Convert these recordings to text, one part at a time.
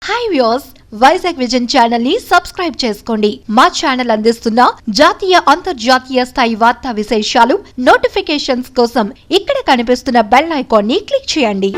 Hi viewers, Vizag vision channel ని subscribe చేసుకోండి. మా ఛానల్ అందిస్తున్న జాతీయ అంతర్జాతీయ స్థాయి వార్తా విశేషాలు నోటిఫికేషన్స్ కోసం ఇక్కడ కనిపిస్తున్న బెల్ ఐకాన్ ని క్లిక్ చేయండి.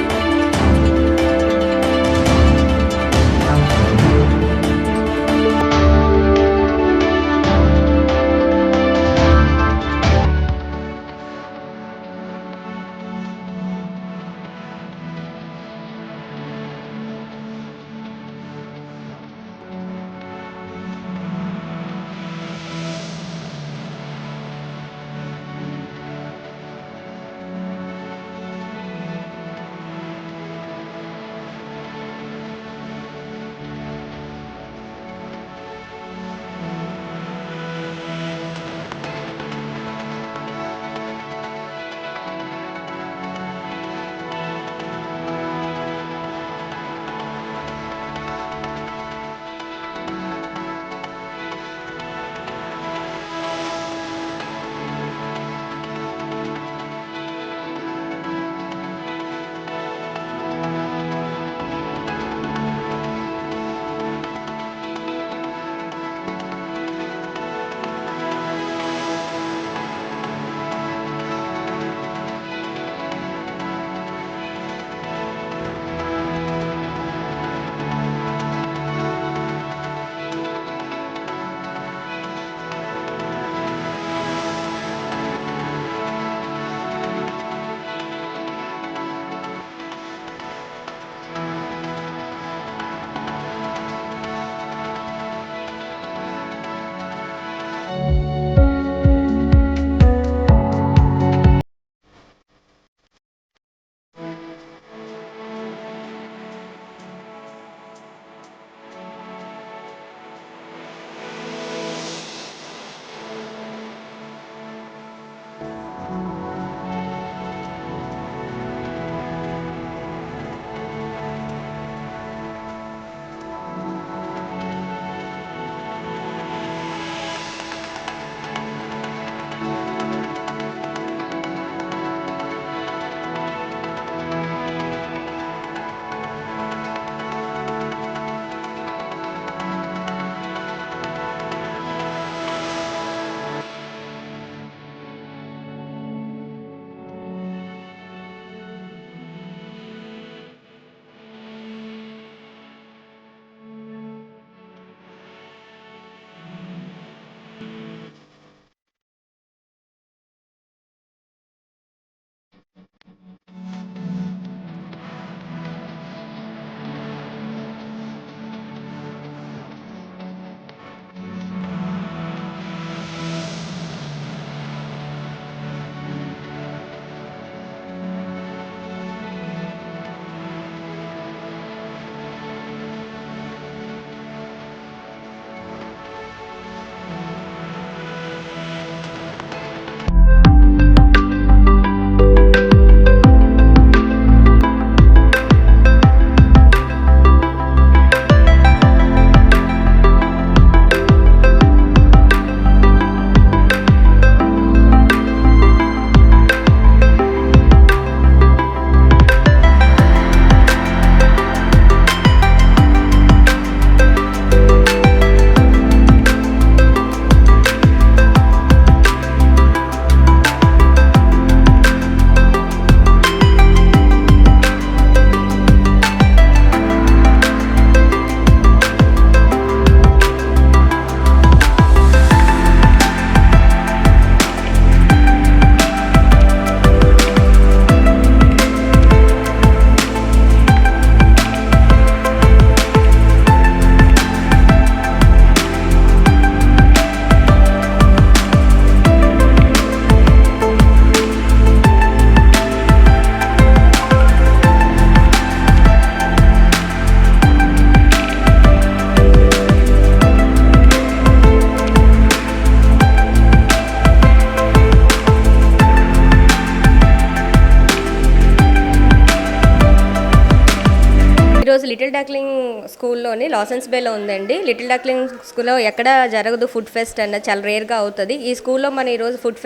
ఈరోజు లిటిల్ డక్లింగ్ స్కూల్లోని లాసెన్స్ బేలో ఉందండి. లిటిల్ డక్లింగ్ స్కూల్లో ఎక్కడ జరగదు ఫుడ్ ఫెస్ట్ అన్నది, చాలా రేర్గా అవుతుంది. ఈ స్కూల్లో మన ఈరోజు ఫుడ్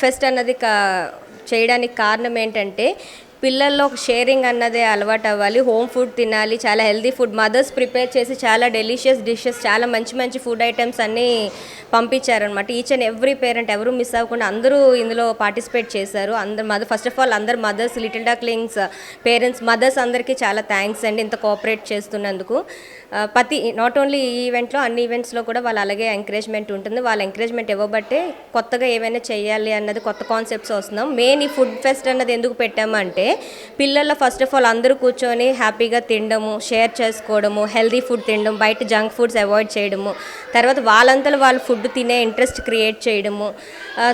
ఫెస్ట్ అన్నది చేయడానికి కారణం ఏంటంటే, పిల్లల్లో షేరింగ్ అన్నదే అలవాటు అవ్వాలి. హోమ్ ఫుడ్ తినాలి, చాలా హెల్దీ ఫుడ్ మదర్స్ ప్రిపేర్ చేసి చాలా డెలిషియస్ డిషెస్, చాలా మంచి మంచి ఫుడ్ ఐటమ్స్ అన్నీ పంపించారనమాట. ఈచ్ అండ్ ఎవ్రీ పేరెంట్ ఎవరు మిస్ అవ్వకుండా అందరూ ఇందులో పార్టిసిపేట్ చేశారు. అందరు ఫస్ట్ ఆఫ్ ఆల్ అందరు మదర్స్, లిటిల్ డక్లింగ్స్ పేరెంట్స్ మదర్స్ అందరికీ చాలా థ్యాంక్స్ అండి ఇంత కోఆపరేట్ చేస్తున్నందుకు. నాట్ ఓన్లీ ఈ ఈవెంట్లో, అన్ని ఈవెంట్స్లో కూడా వాళ్ళు అలాగే ఎంకరేజ్మెంట్ ఉంటుంది. వాళ్ళ ఎంకరేజ్మెంట్ ఇవ్వబట్టే కొత్తగా ఏమైనా చేయాలి అన్నది కొత్త కాన్సెప్ట్స్ వస్తున్నాం. మెయిన్ ఈ ఫుడ్ ఫెస్ట్ అన్నది ఎందుకు పెట్టామంటే పిల్లల్లో ఫస్ట్ ఆఫ్ ఆల్ అందరూ కూర్చొని హ్యాపీగా తినడము, షేర్ చేసుకోవడము, హెల్దీ ఫుడ్ తినడం, బయట జంక్ ఫుడ్స్ అవాయిడ్ చేయడము, తర్వాత వాళ్ళంతలో వాళ్ళు ఫుడ్ తినే ఇంట్రెస్ట్ క్రియేట్ చేయడము.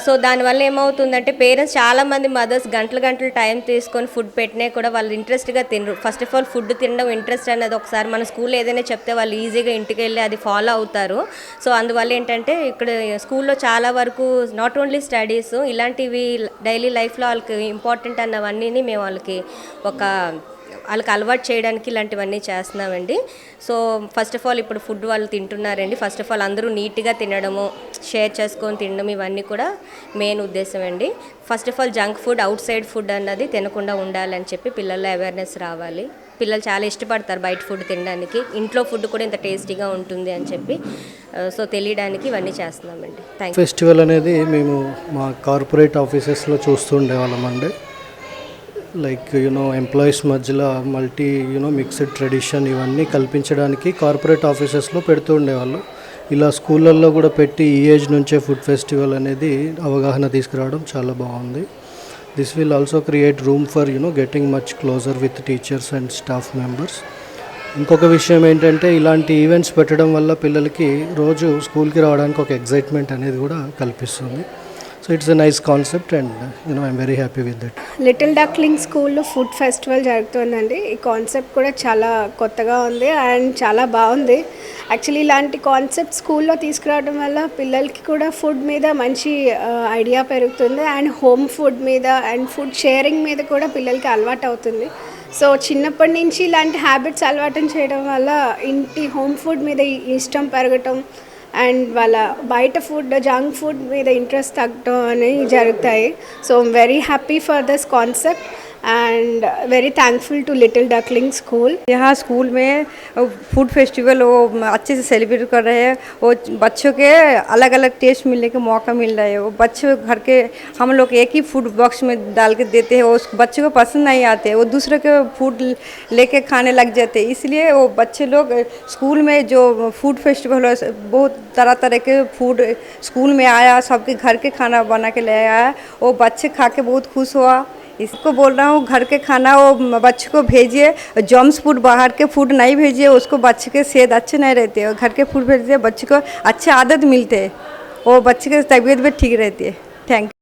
సో దానివల్ల ఏమవుతుందంటే పేరెంట్స్ చాలామంది మదర్స్ గంటలు గంటలు టైం తీసుకొని ఫుడ్ పెట్టినా కూడా వాళ్ళు ఇంట్రెస్ట్గా తినరు. ఫస్ట్ ఆఫ్ ఆల్ ఫుడ్ తినడం ఇంట్రెస్ట్ అన్నది ఒకసారి మన స్కూల్లో ఏదైనా చెప్తే వాళ్ళు ఈజీగా ఇంటికి వెళ్ళి అది ఫాలో అవుతారు. సో అందువల్ల ఏంటంటే ఇక్కడ స్కూల్లో చాలా వరకు నాట్ ఓన్లీ స్టడీస్, ఇలాంటివి డైలీ లైఫ్లో వాళ్ళకి ఇంపార్టెంట్ అన్నవన్నీ మేము వాళ్ళకి అలవాటు చేయడానికి ఇలాంటివన్నీ చేస్తున్నామండి. సో ఫస్ట్ ఆఫ్ ఆల్ ఇప్పుడు ఫుడ్ వాళ్ళు తింటున్నారండి. ఫస్ట్ ఆఫ్ ఆల్ అందరూ నీట్గా తినడము, షేర్ చేసుకొని తినడం, ఇవన్నీ కూడా మెయిన్ ఉద్దేశం అండి. First of all junk food, out side food అన్నది తినకుండా ఉండాలని చెప్పి పిల్లల్లో అవేర్నెస్ రావాలి. పిల్లలు చాలా ఇష్టపడతారు బయట ఫుడ్ తినడానికి, ఇంట్లో ఫుడ్ కూడా ఇంత టేస్టీగా ఉంటుంది అని చెప్పి సో తెలియడానికి ఇవన్నీ చేస్తున్నామండి. Thank you. ఫెస్టివల్ అనేది మేము మా కార్పొరేట్ ఆఫీసెస్లో చూస్తూ ఉండేవాళ్ళమండి. లైక్ ఎంప్లాయీస్ మధ్యలో మల్టీ మిక్స్డ్ ట్రెడిషన్ ఇవన్నీ కల్పించడానికి కార్పొరేట్ ఆఫీసెస్లో పెడుతూ ఉండేవాళ్ళు. ఇలా స్కూళ్ళల్లో కూడా పెట్టి ఈ ఏజ్ నుంచే ఫుడ్ ఫెస్టివల్ అనేది అవగాహన తీసుకురావడం చాలా బాగుంది. This will also create room for getting much closure with teachers and staff members. ఇంకొక విషయం ఏంటంటే ఇలాంటి ఈవెంట్స్ పెట్టడం వల్ల పిల్లలకి రోజు స్కూల్కి రావడానికి ఒక ఎగ్జైట్మెంట్ అనేది కూడా కల్పిస్తుంది. So it's a nice concept and I'm very happy with that. Little duckling స్కూల్లో ఫుడ్ ఫెస్టివల్ జరుగుతుందండి. ఈ కాన్సెప్ట్ కూడా చాలా కొత్తగా ఉంది అండ్ చాలా బాగుంది. యాక్చువల్లీ ఇలాంటి కాన్సెప్ట్ స్కూల్లో తీసుకురావడం వల్ల పిల్లలకి కూడా ఫుడ్ మీద మంచి ఐడియా పెరుగుతుంది అండ్ హోమ్ ఫుడ్ మీద అండ్ ఫుడ్ షేరింగ్ మీద కూడా పిల్లలకి అలవాటు అవుతుంది. సో చిన్నప్పటి నుంచి ఇలాంటి హ్యాబిట్స్ అలవాటు చేయడం వల్ల ఇంటి హోమ్ ఫుడ్ మీద ఇష్టం పెరగటం అండ్ వాళ్ళ బయట ఫుడ్, జంక్ ఫుడ్ మీద ఇంట్రెస్ట్ తగ్గడం అనేవి జరుగుతాయి. So I'm very happy for this concept and very thankful to little duckling school. यहाँ स्कूल में फूड फेस्टिवल वो अच्छे से सेलिब्रेट कर रहे हैं. वो बच्चों के अलग अलग टेस्ट मिलने का मौका मिल रहा है. वो बच्चे घर के हम लोग एक ही फूड बॉक्स में डाल के देते हैं, वो बच्चों को पसंद नहीं आते, वो दूसरे के फूड लेके खाने लग जाते हैं. इसलिए वो बच्चे लोग स्कूल में जो फूड फेस्टिवल है बहुत तरह तरह के फूड स्कूल में आया, सबके घर के खाना बना के ले आया. वो बच्चे खा के बहुत खुश हुआ. इसको बोल रहा हूँ घर के खाना वो बच्चे को भेजिए. जम्स फूड बाहर के फूड नहीं भेजिए, उसको बच्चे के सेहत अच्छे नहीं रहते. और घर के फूड भेजिए, बच्चे को अच्छे आदत मिलते हैं, वो बच्चे की तबीयत भी ठीक रहती है. Thank you.